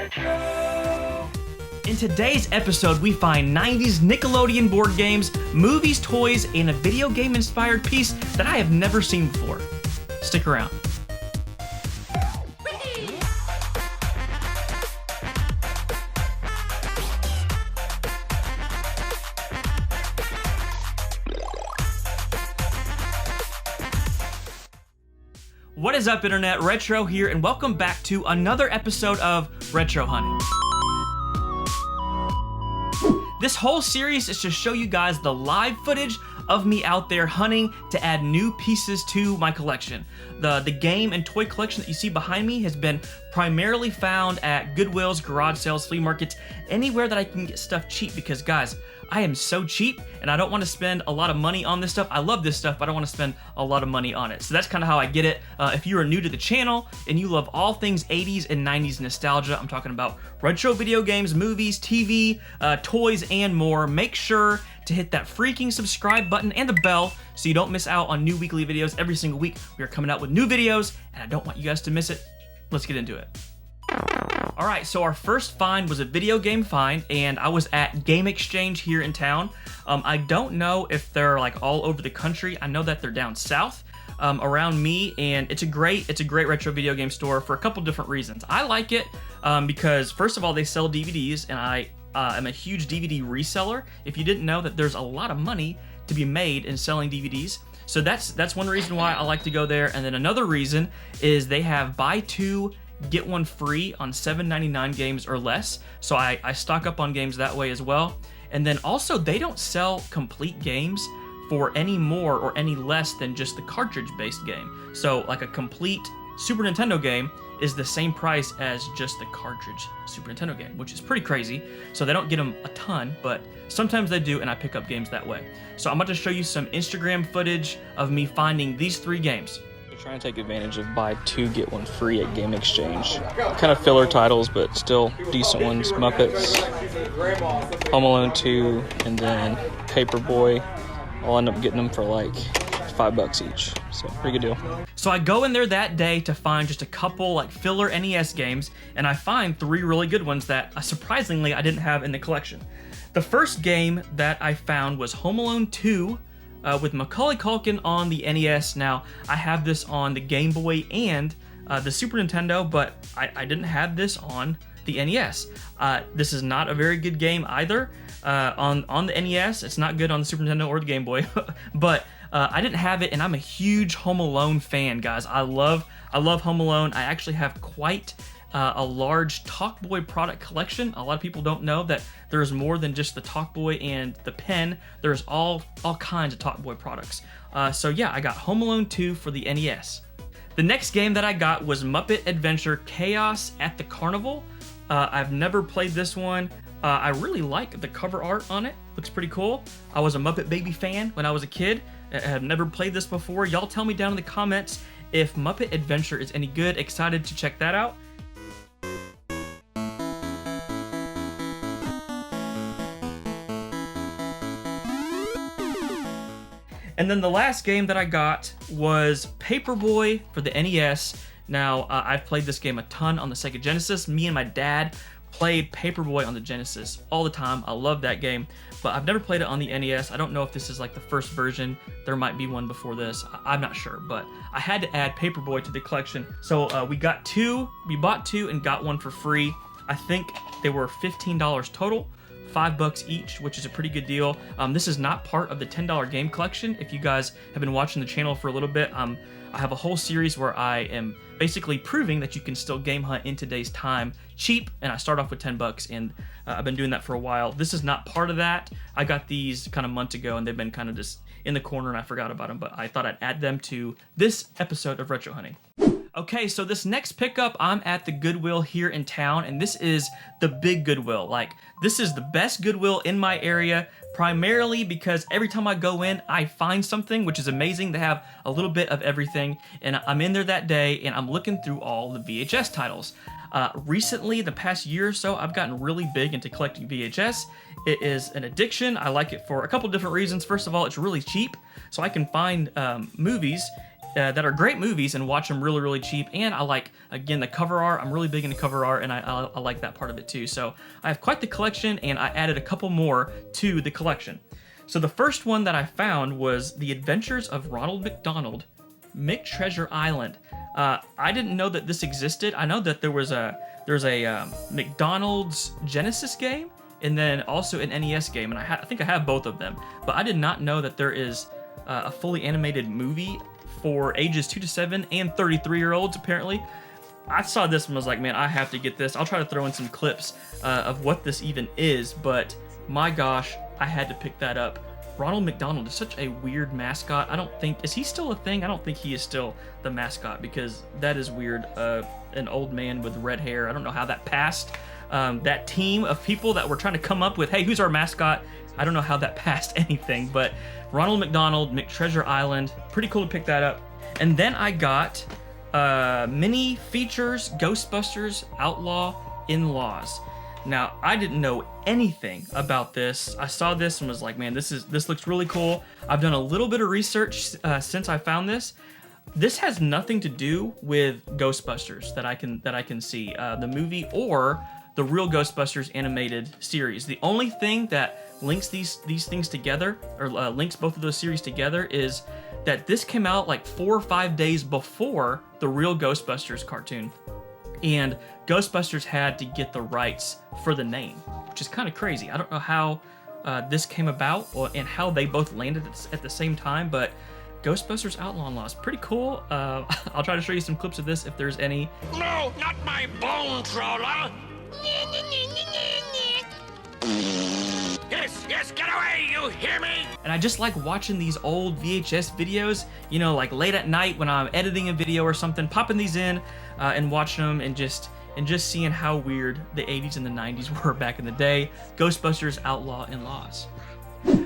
In today's episode, we find 90s Nickelodeon board games, movies, toys, and a video game-inspired piece that I have never seen before. Stick around. What is up, Internet? Retro here, and welcome back to another episode of Retro Hunting. This whole series is to show you guys the live footage of me out there hunting to add new pieces to my collection. The game and toy collection that you see behind me has been primarily found at Goodwills, garage sales, flea markets, anywhere that I can get stuff cheap because, guys, I am so cheap and I don't want to spend a lot of money on this stuff. I love this stuff, but I don't want to spend a lot of money on it. So that's kind of how I get it. If you are new to the channel and you love all things 80s and 90s nostalgia, I'm talking about retro video games, movies, TV, toys, and more, make sure to hit that freaking subscribe button and the bell so you don't miss out on new weekly videos. Every single week we are coming out with new videos and I don't want you guys to miss it. Let's get into it. Alright, so our first find was a video game find, and I was at Game Exchange here in town. I don't know if they're like all over the country. I know that they're down south around me, and it's a great retro video game store for a couple different reasons. I like it because, first of all, they sell DVDs, and I am a huge DVD reseller. If you didn't know, that there's a lot of money to be made in selling DVDs. So that's one reason why I like to go there. And then another reason is they have buy two, get one free on $7.99 games or less. So I stock up on games that way as well. And then also they don't sell complete games for any more or any less than just the cartridge-based game. So like a complete Super Nintendo game is the same price as just the cartridge Super Nintendo game, which is pretty crazy. So they don't get them a ton, but sometimes they do, and I pick up games that way. So I'm about to show you some Instagram footage of me finding these three games. Trying to take advantage of buy two, get one free at Game Exchange. Kind of filler titles, but still decent ones. Muppets, Home Alone 2, and then Paperboy. I'll end up getting them for like $5 each. So pretty good deal. So I go in there that day to find just a couple like filler NES games, and I find three really good ones that surprisingly I didn't have in the collection. The first game that I found was Home Alone 2, with Macaulay Culkin on the NES. Now, I have this on the Game Boy and the Super Nintendo, but I didn't have this on the NES. This is not a very good game either on the NES. It's not good on the Super Nintendo or the Game Boy, but I didn't have it, and I'm a huge Home Alone fan, guys. I love Home Alone. I actually have quite a large Talkboy product collection. A lot of people don't know that there's more than just the Talkboy and the pen. There's all kinds of Talkboy products. So yeah, I got Home Alone 2 for the NES. The next game that I got was Muppet Adventure Chaos at the Carnival. I've never played this one. I really like the cover art on it. Looks pretty cool. I was a Muppet Baby fan when I was a kid. I have never played this before. Y'all tell me down in the comments if Muppet Adventure is any good. Excited to check that out. And then the last game that I got was Paperboy for the NES. Now, I've played this game a ton on the Sega Genesis. Me and my dad played Paperboy on the Genesis all the time. I love that game, but I've never played it on the NES. I don't know if this is like the first version. There might be one before this. I'm not sure, but I had to add Paperboy to the collection. So we bought two and got one for free. I think they were $15 total. $5 each, which is a pretty good deal. This is not part of the $10 game collection. If you guys have been watching the channel for a little bit, I have a whole series where I am basically proving that you can still game hunt in today's time cheap, and I start off with $10, and I've been doing that for a while. This is not part of that. I got these kind of months ago, and they've been kind of just in the corner, and I forgot about them, but I thought I'd add them to this episode of Retro Hunting. Okay, so this next pickup, I'm at the Goodwill here in town, and this is the big Goodwill. Like, this is the best Goodwill in my area, primarily because every time I go in, I find something, which is amazing. They have a little bit of everything, and I'm in there that day, and I'm looking through all the VHS titles. Recently, the past year or so, I've gotten really big into collecting VHS. It is an addiction. I like it for a couple different reasons. First of all, it's really cheap, so I can find movies that are great movies and watch them really, really cheap. And I like, again, the cover art. I'm really big into cover art, and I like that part of it too. So I have quite the collection, and I added a couple more to the collection. So the first one that I found was The Adventures of Ronald McDonald, McTreasure Island. I didn't know that this existed. I know that there's a McDonald's Genesis game, and then also an NES game, and I think I have both of them. But I did not know that there is a fully animated movie for ages 2 to 7 and 33-year-olds, apparently. I saw this and was like, man, I have to get this. I'll try to throw in some clips of what this even is, but my gosh, I had to pick that up. Ronald McDonald is such a weird mascot. I don't think, is he still a thing? I don't think he is still the mascot, because that is weird. An old man with red hair. I don't know how that passed. That team of people that were trying to come up with, hey, who's our mascot? I don't know how that passed anything, but Ronald McDonald, McTreasure Island, pretty cool to pick that up. And then I got Mini Features Ghostbusters Outlaw In-Laws. Now, I didn't know anything about this. I saw this and was like, man, this looks really cool. I've done a little bit of research since I found this. This has nothing to do with Ghostbusters that I can see, the movie or the real Ghostbusters animated series. The only thing that links these things together, or links both of those series together, is that this came out like 4 or 5 days before the real Ghostbusters cartoon. And Ghostbusters had to get the rights for the name, which is kind of crazy. I don't know how this came about and how they both landed at the same time, but Ghostbusters Outlaw In-Laws, pretty cool. I'll try to show you some clips of this if there's any. No, not my bone troller! Yes, get away, you hear me? And I just like watching these old VHS videos, you know, like late at night when I'm editing a video or something, popping these in and watching them and just seeing how weird the 80s and the 90s were back in the day. Ghostbusters Outlaw In-Laws.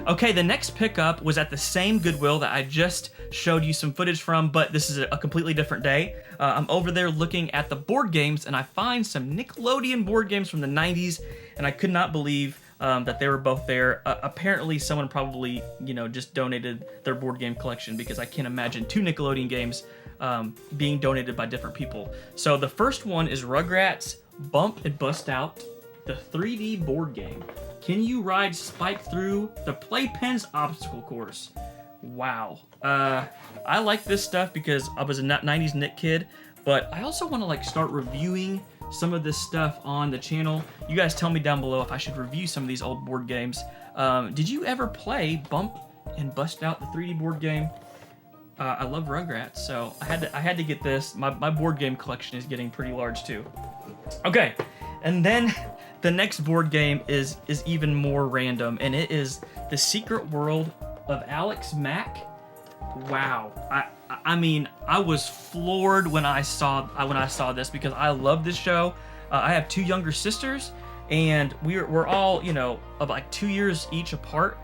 Okay, the next pickup was at the same Goodwill that I just showed you some footage from, but this is a completely different day. I'm over there looking at the board games, and I find some Nickelodeon board games from the 90s, and I could not believe that they were both there. Apparently, someone probably, just donated their board game collection, because I can't imagine 2 Nickelodeon games being donated by different people. So the first one is Rugrats Bump and Bust Out, the 3D board game. Can you ride Spike through the Playpen's obstacle course? Wow. I like this stuff because I was a 90s Nick kid, but I also want to start reviewing some of this stuff on the channel. You guys tell me down below if I should review some of these old board games. Did you ever play Bump and Bust Out, the 3D board game? I love Rugrats, so I had to get this. My board game collection is getting pretty large too. Okay, and then the next board game is even more random, and it is The Secret World of Alex Mack. Wow, I mean, I was floored when I saw this, because I love this show. I have 2 younger sisters, and we're all of like 2 years each apart.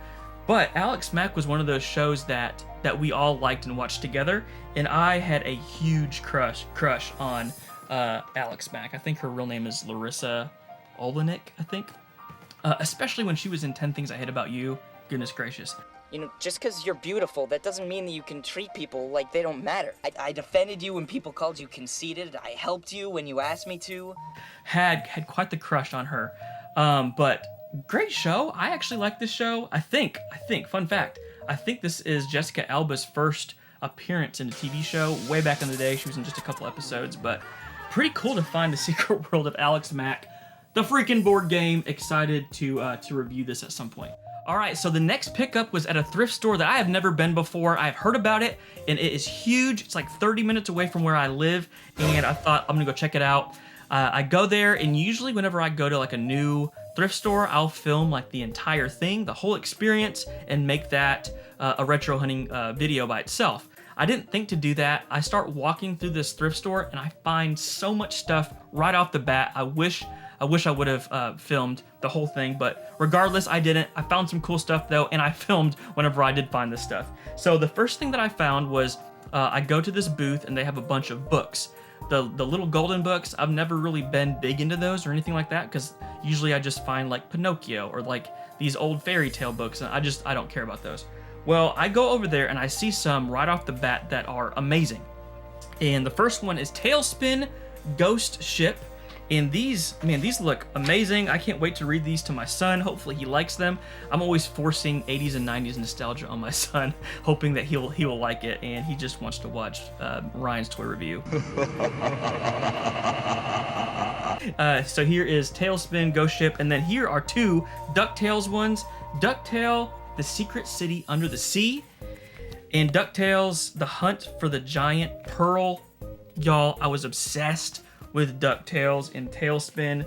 But Alex Mack was one of those shows that we all liked and watched together, and I had a huge crush on Alex Mack. I think her real name is Larissa Olenek, I think. Especially when she was in 10 Things I Hate About You. Goodness gracious. Just because you're beautiful, that doesn't mean that you can treat people like they don't matter. I defended you when people called you conceited. I helped you when you asked me to. Had quite the crush on her. But great show. I actually like this show. I think, fun fact, I think this is Jessica Alba's first appearance in a TV show. Way back in the day, she was in just a couple episodes, but pretty cool to find The Secret World of Alex Mack, the freaking board game. Excited to review this at some point. All right, so the next pickup was at a thrift store that I have never been before. I've heard about it, and it is huge. It's like 30 minutes away from where I live, and I thought I'm gonna go check it out. I go there, and usually whenever I go to like a new thrift store, I'll film like the entire thing, the whole experience, and make that a retro hunting video by itself. I didn't think to do that. I start walking through this thrift store, and I find so much stuff right off the bat. I wish I would have filmed the whole thing, but regardless, I didn't. I found some cool stuff though, and I filmed whenever I did find this stuff. So the first thing that I found was I go to this booth, and they have a bunch of books. The little golden books, I've never really been big into those or anything like that, because usually I just find like Pinocchio or like these old fairy tale books, and I don't care about those. Well, I go over there and I see some right off the bat that are amazing. And the first one is Tailspin Ghost Ship. And these, man, these look amazing. I can't wait to read these to my son. Hopefully he likes them. I'm always forcing 80s and 90s nostalgia on my son, hoping that he will like it. And he just wants to watch Ryan's toy review. So here is Tailspin Ghost Ship. And then here are two DuckTales ones. DuckTale, The Secret City Under the Sea. And DuckTales, The Hunt for the Giant Pearl. Y'all, I was obsessed with DuckTales and Tailspin.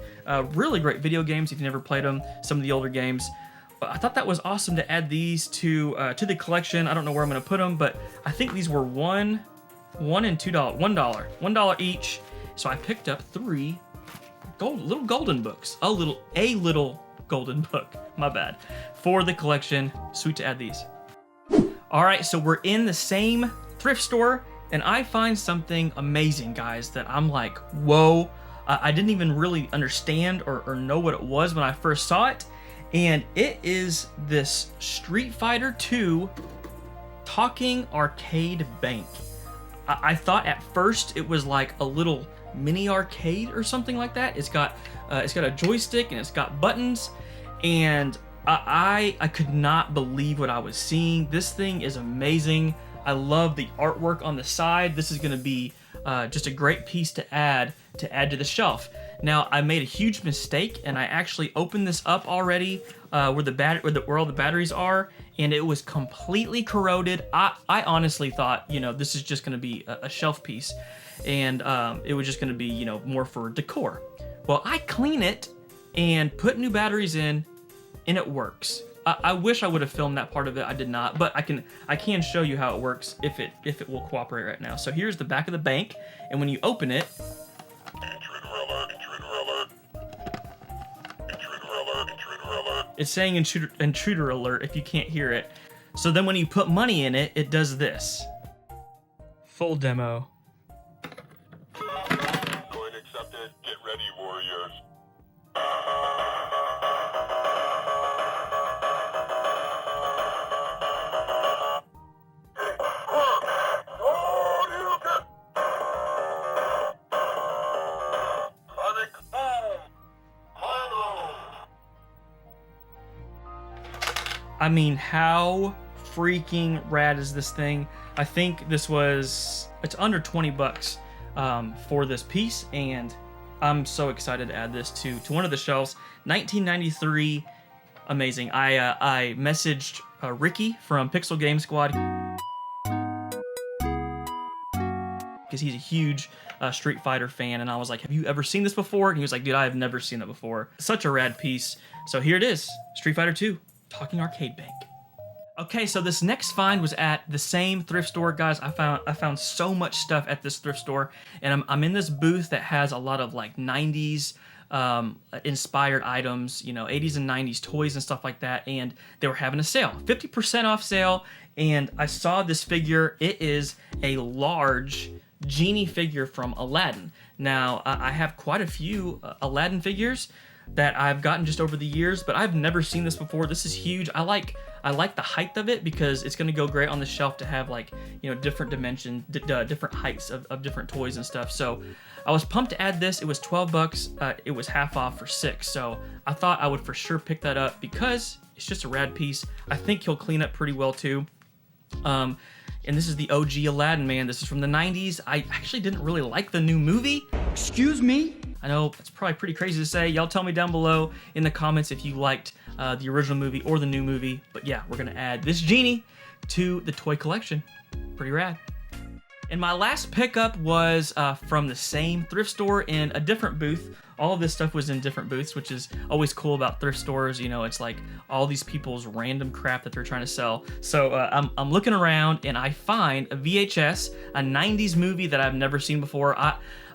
Really great video games if you never played them, some of the older games. But I thought that was awesome to add these to the collection. I don't know where I'm gonna put them, but I think these were $1 and $2, $1 each. So I picked up 3 little golden books. A little golden book, my bad, for the collection. Sweet to add these. All right, so we're in the same thrift store, and I find something amazing, guys, that I'm like, whoa. I didn't even really understand or know what it was when I first saw it. And it is this Street Fighter II talking arcade bank. I thought at first it was like a little mini arcade or something like that. It's got a joystick and it's got buttons, and I could not believe what I was seeing. This thing is amazing. I love the artwork on the side. This is going to be just a great piece to add to the shelf. Now, I made a huge mistake, and I actually opened this up already where all the batteries are, and it was completely corroded. I honestly thought, this is just going to be a shelf piece, and it was just going to be, more for decor. Well, I clean it and put new batteries in, and it works. I wish I would have filmed that part of it. I did not, but I can show you how it works if it will cooperate right now. So here's the back of the bank, and when you open it, it's saying intruder alert if you can't hear it. So then when you put money in it, it does this. Full demo. Coin accepted. Get ready, warriors. I mean, how freaking rad is this thing? I think it's under 20 bucks for this piece, and I'm so excited to add this to one of the shelves. 1993, amazing. I messaged Ricky from Pixel Game Squad because he's a huge Street Fighter fan, and I was like, have you ever seen this before? And he was like, dude, I have never seen it before. Such a rad piece. So here it is, Street Fighter 2. Talking arcade bank. Okay, so this next find was at the same thrift store, guys. I found so much stuff at this thrift store, and I'm in this booth that has a lot of like 90s inspired items, 80s and 90s toys and stuff like that, and they were having a sale, 50% off sale, and I saw this figure. It is a large genie figure from Aladdin. Now, I have quite a few Aladdin figures that I've gotten just over the years, but I've never seen this before. This is huge. I like the height of it because it's going to go great on the shelf to have like, different dimensions, different heights of different toys and stuff. So I was pumped to add this. It was 12 bucks. It was half off for 6. So I thought I would for sure pick that up because it's just a rad piece. I think he'll clean up pretty well too. And this is the OG Aladdin, man. This is from the 90s. I actually didn't really like the new movie. Excuse me? I know it's probably pretty crazy to say. Y'all tell me down below in the comments if you liked the original movie or the new movie. But yeah, we're gonna add this genie to the toy collection. Pretty rad. And my last pickup was from the same thrift store in a different booth. All of this stuff was in different booths, which is always cool about thrift stores. It's like all these people's random crap that they're trying to sell. So I'm looking around and I find a VHS, a 90s movie that I've never seen before.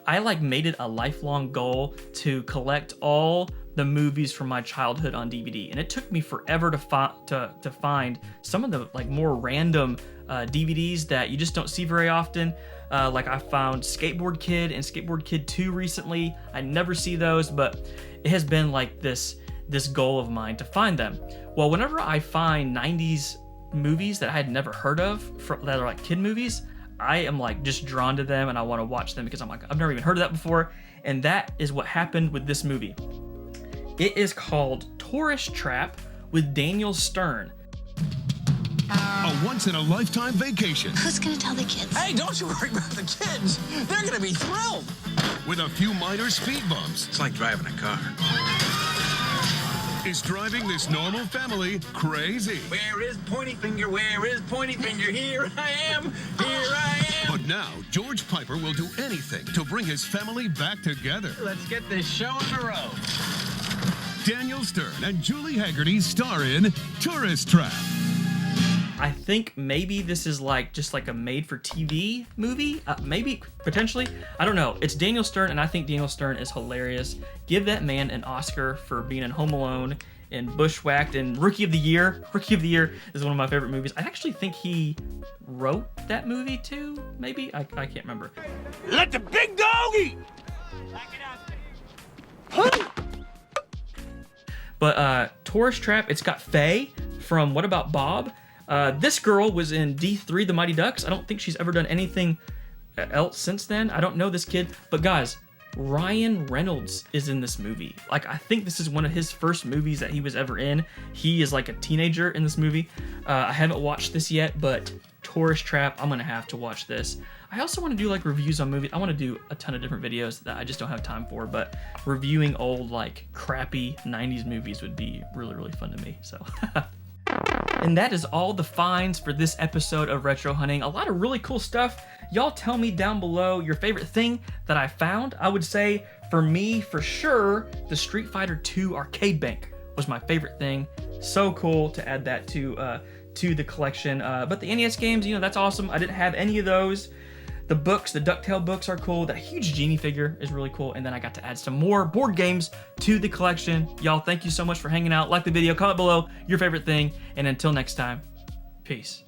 I like made it a lifelong goal to collect all the movies from my childhood on DVD, and it took me forever to find some of the like more random DVDs that you just don't see very often. Like I found Skateboard Kid and Skateboard Kid 2 recently. I never see those, but it has been like this goal of mine to find them. Well, whenever I find 90s movies that I had never heard of that are like kid movies, I am like just drawn to them and I want to watch them because I'm like, I've never even heard of that before. And that is what happened with this movie. It is called Tourist Trap with Daniel Stern. A once-in-a-lifetime vacation Who's gonna tell the kids? Hey, don't you worry about the kids. They're gonna be thrilled. with a few minor speed bumps. It's like driving a car. Is driving this normal family crazy? Where is Pointy Finger? Where is Pointy Finger? Here I am. Here I am. But now, George Piper will do anything to bring his family back together. Let's get this show on the road. Daniel Stern and Julie Haggerty star in Tourist Trap. I think maybe this is like just like a made-for-TV movie. Maybe, potentially. I don't know. It's Daniel Stern, and I think Daniel Stern is hilarious. Give that man an Oscar for being in Home Alone and Bushwhacked and Rookie of the Year. Rookie of the Year is one of my favorite movies. I actually think he wrote that movie too, maybe? I can't remember. Let the big dog eat! But Tourist Trap, it's got Faye from What About Bob? This girl was in D3 The Mighty Ducks. I don't think she's ever done anything else since then. I don't know this kid. But guys, Ryan Reynolds is in this movie. Like, I think this is one of his first movies that he was ever in. He is like a teenager in this movie. I haven't watched this yet, but Tourist Trap, I'm gonna have to watch this. I also want to do like reviews on movies. I want to do a ton of different videos that I just don't have time for, but reviewing old like crappy 90s movies would be really, really fun to me. So and that is all the finds for this episode of Retro Hunting. A lot of really cool stuff. Y'all tell me down below your favorite thing that I found. I would say for me, for sure, the Street Fighter 2 arcade bank was my favorite thing. So cool to add that to the collection. But the NES games, you know, that's awesome. I didn't have any of those. The books, the DuckTales books are cool. That huge genie figure is really cool. And then I got to add some more board games to the collection. Y'all, thank you so much for hanging out. Like the video, comment below your favorite thing. And until next time, peace.